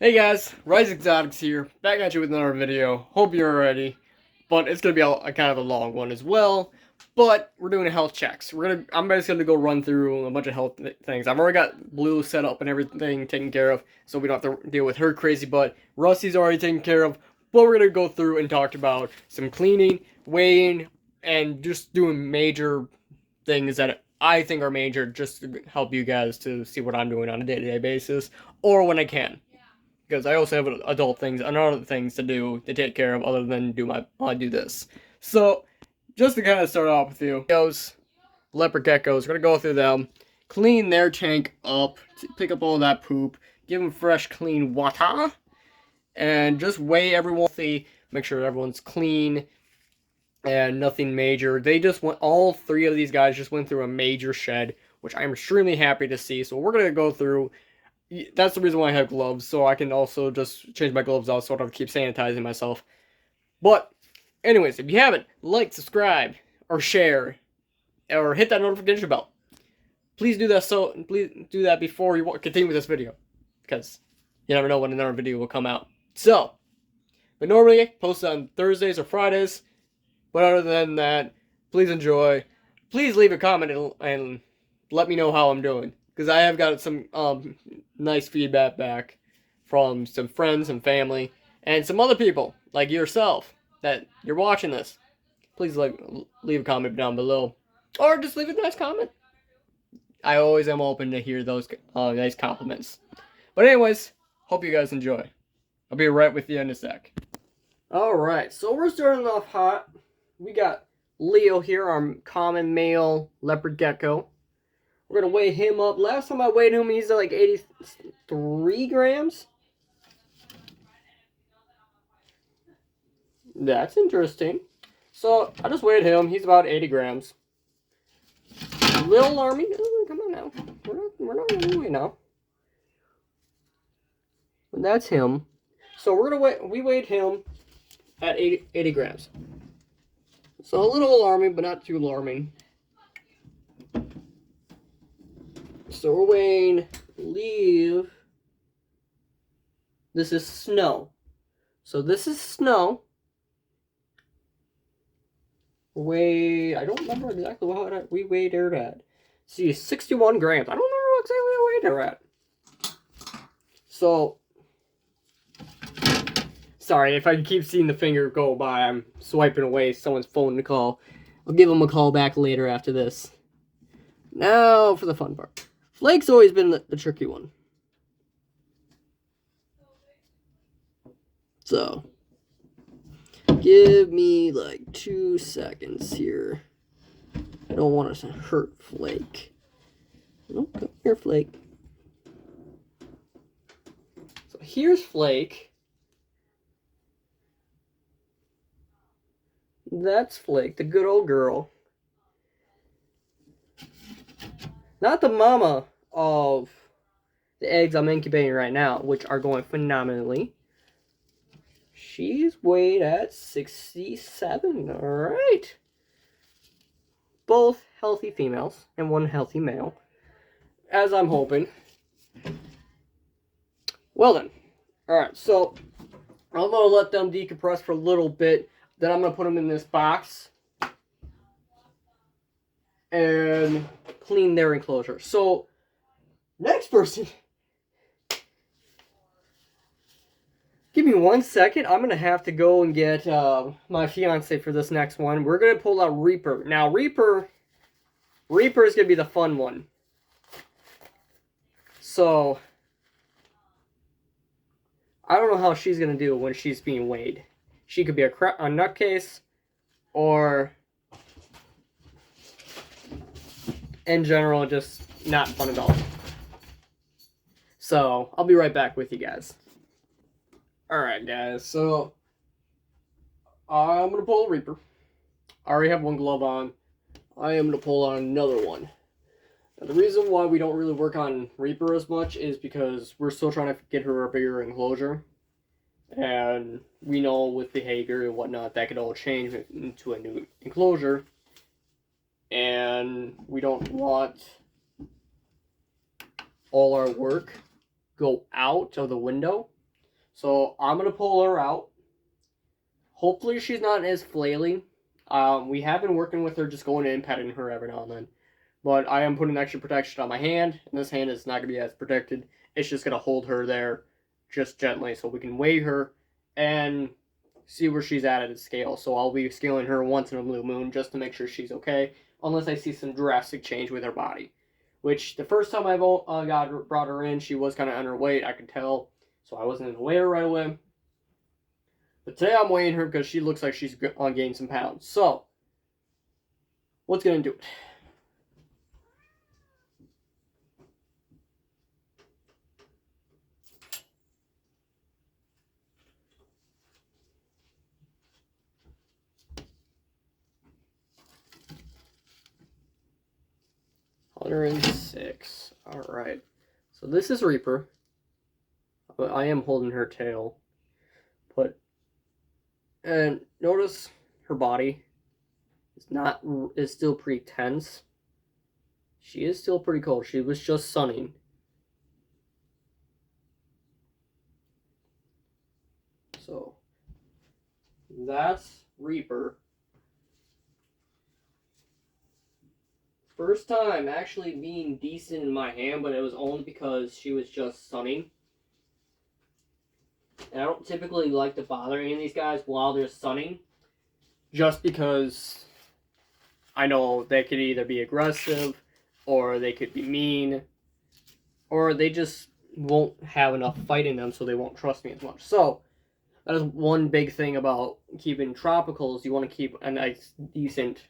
Hey guys, Rise Exotics here, back at you with another video. Hope you're ready, but it's gonna be a kind of a long one as well. But we're doing health checks. I'm basically gonna go run through a bunch of health things. I've already got Blue set up and everything taken care of, so we don't have to deal with her crazy butt. Rusty's already taken care of, but we're gonna go through and talk about some cleaning, weighing, and just doing major things that I think are major, just to help you guys to see what I'm doing on a day-to-day basis, or when I can, because I also have adult things and other things to do to take care of other than do this. So, just to kind of start off with you, those leopard geckos, we're gonna go through them, clean their tank up, pick up all that poop, give them fresh, clean water, and just weigh everyone, make sure everyone's clean and nothing major. All three of these guys just went through a major shed, which I'm extremely happy to see. So we're gonna go through. That's the reason why I have gloves, so I can also just change my gloves out so I don't keep sanitizing myself. But, anyways, if you haven't, like, subscribe, or share, or hit that notification bell. Please do that. Please do that before you continue with this video, because you never know when another video will come out. So, but normally I post on Thursdays or Fridays. But other than that, please enjoy. Please leave a comment and let me know how I'm doing, because I have got some nice feedback back from some friends and family and some other people like yourself that you're watching this. Please leave a comment down below, or just leave a nice comment. I always am open to hear those nice compliments. But anyways, hope you guys enjoy. I'll be right with you in a sec. Alright, so we're starting off hot. We got Leo here, our common male leopard gecko. We're going to weigh him up. Last time I weighed him, he's like 83 grams. That's interesting. So, I just weighed him. He's about 80 grams. A little alarming. Oh, come on now. We're not going to weigh now. But that's him. So, we weighed him at 80 grams. So a little alarming, but not too alarming. So we're weighing leave. This is snow. So this is snow. I don't remember exactly what we weighed her at. See, 61 grams. I don't remember exactly what I weighed her at. So, sorry if I keep seeing the finger go by. I'm swiping away someone's phone to call. I'll give them a call back later after this. Now for the fun part. Flake's always been the tricky one. So, give me like 2 seconds here. I don't want to hurt Flake. No, come here, Flake. So here's Flake. That's Flake, the good old girl. Not the mama of the eggs I'm incubating right now, which are going phenomenally. She's weighed at 67. Alright. Both healthy females and one healthy male, as I'm hoping. Well then. Alright, so I'm going to let them decompress for a little bit. Then I'm going to put them in this box and clean their enclosure. So, next person. Give me 1 second. I'm going to have to go and get my fiance for this next one. We're going to pull out Reaper. Now, Reaper is going to be the fun one. So, I don't know how she's going to do when she's being weighed. She could be a nutcase, or in general, just not fun at all. So, I'll be right back with you guys. Alright, guys, so I'm going to pull a Reaper. I already have one glove on. I am going to pull on another one. Now, the reason why we don't really work on Reaper as much is because we're still trying to get her a bigger enclosure. And we know with behavior and whatnot, that could all change into a new enclosure. And we don't want all our work go out of the window So I'm gonna pull her out. Hopefully she's not as flaily. We have been working with her, just going in and petting her every now and then. But I am putting extra protection on my hand, and this hand is not going to be as protected. It's just going to hold her there just gently so we can weigh her and see where she's at the scale. So I'll be scaling her once in a blue moon just to make sure she's okay, unless I see some drastic change with her body. Which the first time I brought her in, she was kind of underweight, I could tell. So I wasn't going to weigh her right away. But today I'm weighing her because she looks like she's on gain some pounds. So, what's going to do it? 106. Alright. So this is Reaper. But I am holding her tail. And notice her body is still pretty tense. She is still pretty cold. She was just sunning. So that's Reaper. First time actually being decent in my hand, but it was only because she was just sunning. And I don't typically like to bother any of these guys while they're sunning, just because I know they could either be aggressive, or they could be mean, or they just won't have enough fight in them, so they won't trust me as much. So that is one big thing about keeping tropicals. You want to keep a nice, decent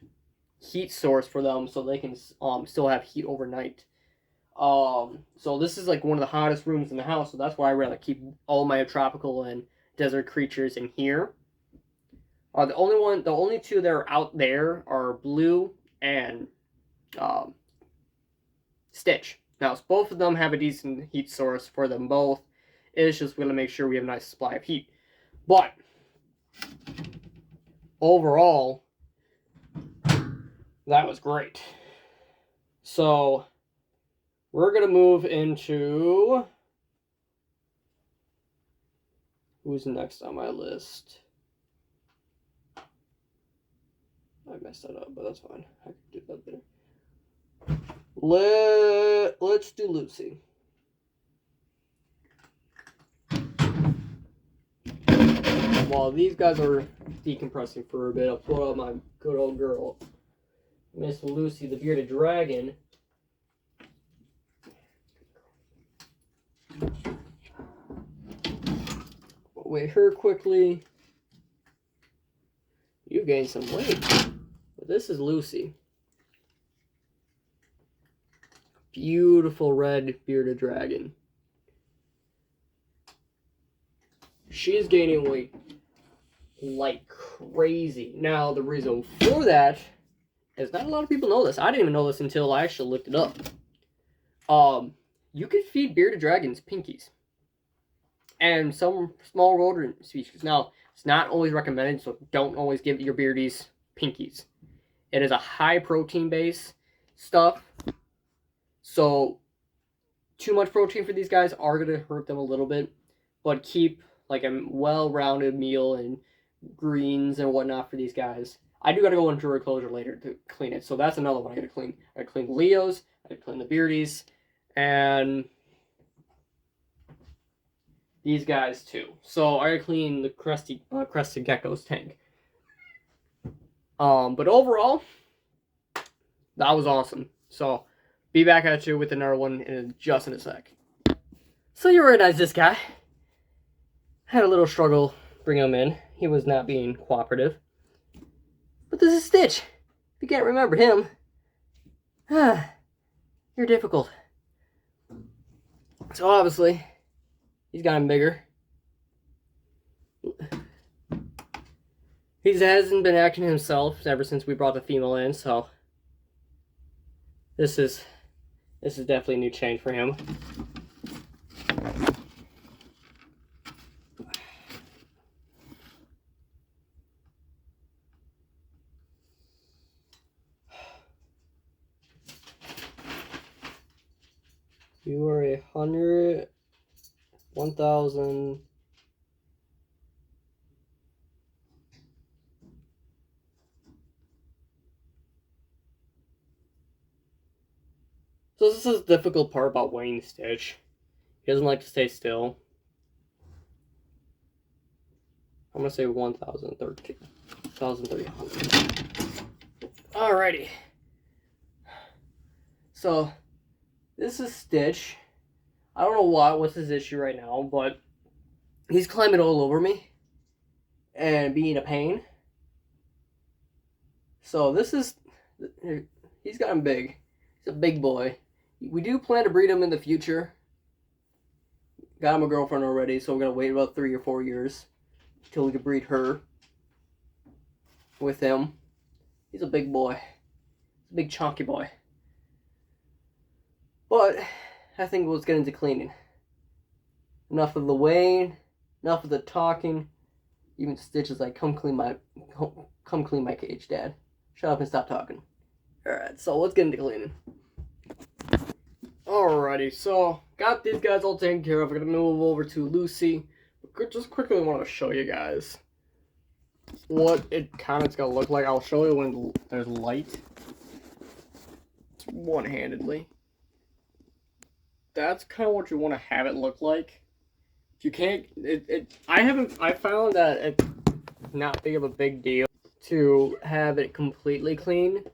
heat source for them so they can still have heat overnight. So this is like one of the hottest rooms in the house, so that's why I rather keep all my tropical and desert creatures in here. The only two that are out there are Blue and Stitch. Now, both of them have a decent heat source for them both. It's just going to make sure we have a nice supply of heat. But overall, that was great. So we're going to move into... Who's next on my list? I messed that up, but that's fine. I can do that better. Let's do Lucy. While these guys are decompressing for a bit, I'll pull out my good old girl, Miss Lucy, the bearded dragon. Weigh her quickly. You gained some weight. But this is Lucy. Beautiful red bearded dragon. She is gaining weight like crazy. Now, the reason for that is not a lot of people know this. I didn't even know this until I actually looked it up. You can feed bearded dragons pinkies and some small rodent species. Now, it's not always recommended, so don't always give your beardies pinkies. It is a high protein base stuff, so too much protein for these guys are going to hurt them a little bit, but keep like a well-rounded meal and greens and whatnot for these guys. I do got to go into reclosure later to clean it, so that's another one I got to clean. I got to clean the Leos, I got to clean the beardies, and these guys too. So I got to clean the crested gecko's tank. But overall, that was awesome. So be back at you with another one in just in a sec. So you recognize this guy. Had a little struggle bringing him in. He was not being cooperative. But this is Stitch. If you can't remember him, you're difficult. So obviously, he's gotten bigger. He hasn't been acting himself ever since we brought the female in, so this is definitely a new change for him. You are 1,000 So this is the difficult part about weighing Stitch. He doesn't like to stay still. I'm gonna say 1,013. 1,300. Alrighty. So this is Stitch. I don't know what's his issue right now, but he's climbing all over me and being a pain. So this is, he's gotten big. He's a big boy. We do plan to breed him in the future. Got him a girlfriend already, so we're gonna wait about 3 or 4 years until we can breed her with him. He's a big boy. He's a big chunky boy. But I think let's get into cleaning. Enough of the weighing, enough of the talking. Even Stitch is like, come clean my cage, Dad. Shut up and stop talking. Alright, so let's get into cleaning. Alrighty, so got these guys all taken care of. We're gonna move over to Lucy. Just quickly want to show you guys what it kind of is gonna look like. I'll show you when there's light. It's one-handedly. That's kind of what you want to have it look like. If you can't, I found that it's not big of a big deal to have it completely clean.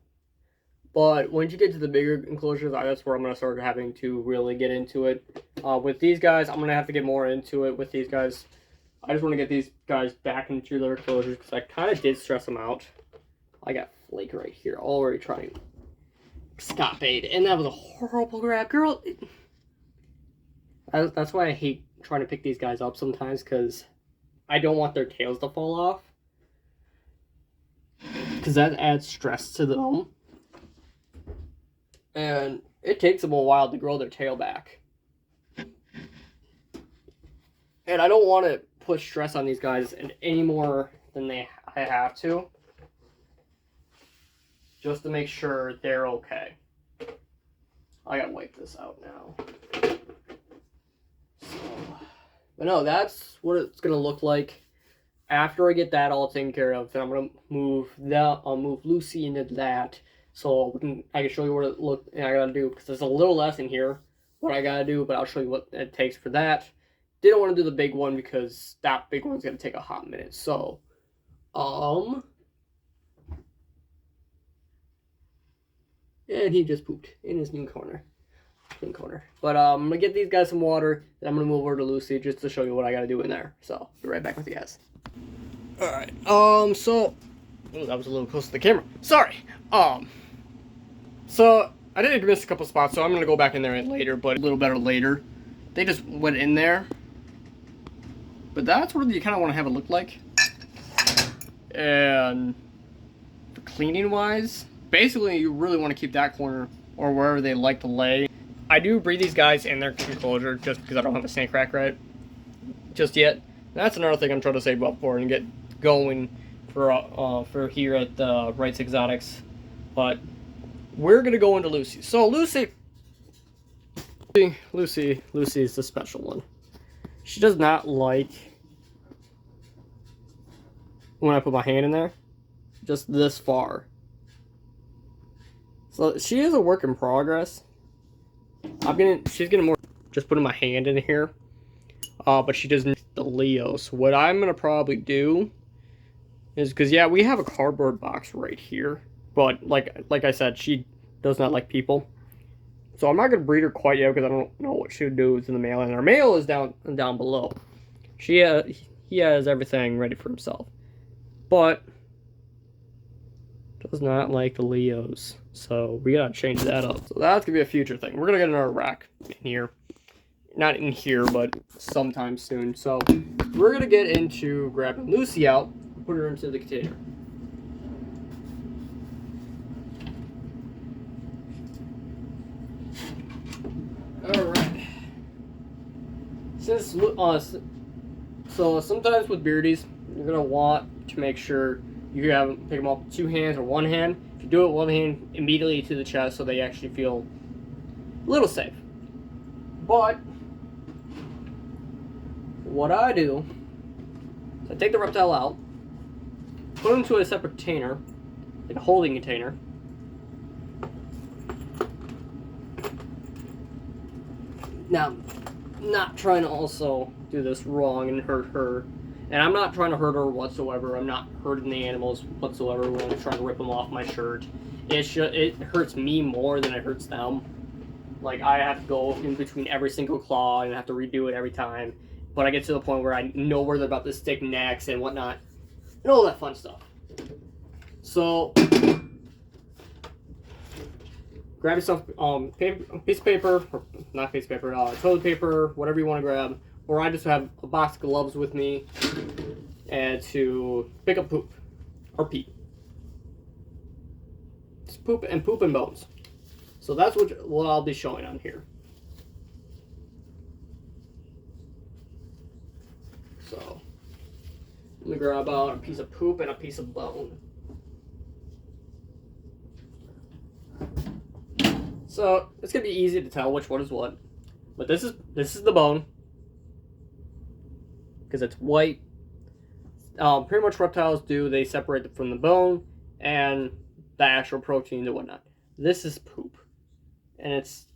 But once you get to the bigger enclosures, that's where I'm going to start having to really get into it. With these guys, I'm going to have to get more into it with these guys. I just want to get these guys back into their enclosures because I kind of did stress them out. I got Flake right here, already trying to stop bait. And that was a horrible grab, girl. That's why I hate trying to pick these guys up sometimes, because I don't want their tails to fall off. Because that adds stress to them. And it takes them a while to grow their tail back. And I don't want to put stress on these guys any more than I have to. Just to make sure they're okay. I gotta wipe this out now. But no, that's what it's gonna look like after I get that all taken care of. Then I'm gonna move that. I'll move Lucy into that, so I can show you what it look. I gotta do because there's a little less in here. What I gotta do, but I'll show you what it takes for that. Didn't want to do the big one because that big one's gonna take a hot minute. So, and he just pooped in his new corner. But I'm gonna get these guys some water, then I'm gonna move over to Lucy just to show you what I gotta do in there. So be right back with you guys. Alright, so that was a little close to the camera. Sorry. So I did miss a couple spots, so I'm gonna go back in there later, but a little better later. They just went in there. But that's what you kinda wanna have it look like. And for cleaning wise, basically you really wanna keep that corner or wherever they like to lay. I do breed these guys in their enclosure just because I don't have a snake rack right just yet. That's another thing I'm trying to save up for and get going for here at Wright's Exotics. But we're gonna go into Lucy. So Lucy is the special one. She does not like when I put my hand in there, just this far. So she is a work in progress. She's getting more just putting my hand in here. But she doesn't the Leo. So what I'm gonna probably do is, because yeah, we have a cardboard box right here, but like I said, she does not like people. So I'm not gonna breed her quite yet because I don't know what she would do to the male, and our male is down below. He has everything ready for himself, but does not like the Leos. So we gotta change that up. So that's gonna be a future thing. We're gonna get another rack in here. Not in here, but sometime soon. So we're gonna get into grabbing Lucy out, put her into the container. Alright. So sometimes with beardies, you're gonna want to make sure you pick them up with 2 hands or 1 hand. If you do it with 1 hand, immediately to the chest so they actually feel a little safe. But what I do is I take the reptile out, put him into a separate container, like a holding container. Now, not trying to also do this wrong and hurt her. And I'm not trying to hurt her whatsoever. I'm not hurting the animals whatsoever when I'm trying to rip them off my shirt. It hurts me more than it hurts them. Like, I have to go in between every single claw and have to redo it every time. But I get to the point where I know where they're about to stick necks and whatnot. And all that fun stuff. So, grab yourself piece of paper, or not piece of paper, toilet paper, whatever you want to grab. Or I just have a box of gloves with me and to pick up poop or pee. It's poop and bones. So that's what I'll be showing on here. So I'm gonna grab out a piece of poop and a piece of bone. So it's gonna be easy to tell which one is what, but this is the bone because it's white. Pretty much reptiles do, they separate it from the bone and the actual proteins and whatnot. This is poop, and it's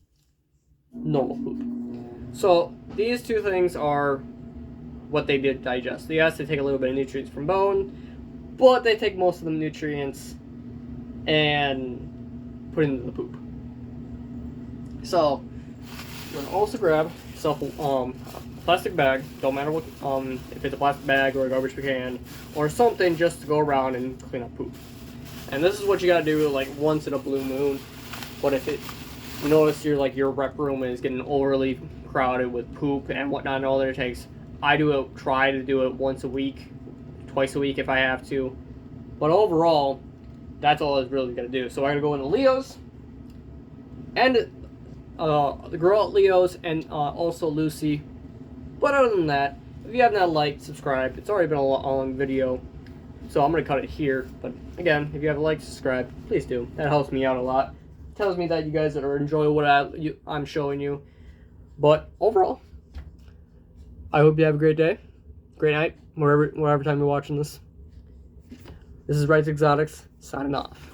normal poop. So these two things are what they did digest. Yes, they take a little bit of nutrients from bone, but they take most of the nutrients and put it into the poop. So you're gonna also grab yourself a plastic bag. Don't matter what, if it's a plastic bag or a garbage can or something, just to go around and clean up poop. And this is what you gotta do like once in a blue moon. But if you notice your rep room is getting overly crowded with poop and whatnot and all that it takes, try to do it once a week, twice a week if I have to. But overall, that's all it's really gonna do. So I'm gonna go into Leo's and the girl at Leo's and also Lucy. But other than that, if you have not liked, subscribed. It's already been a long video, so I'm gonna cut it here. But again, if you have liked, subscribe, please do. That helps me out a lot. It tells me that you guys are enjoying what I'm showing you. But overall, I hope you have a great day, great night, whatever time you're watching this. This is Rights Exotics signing off.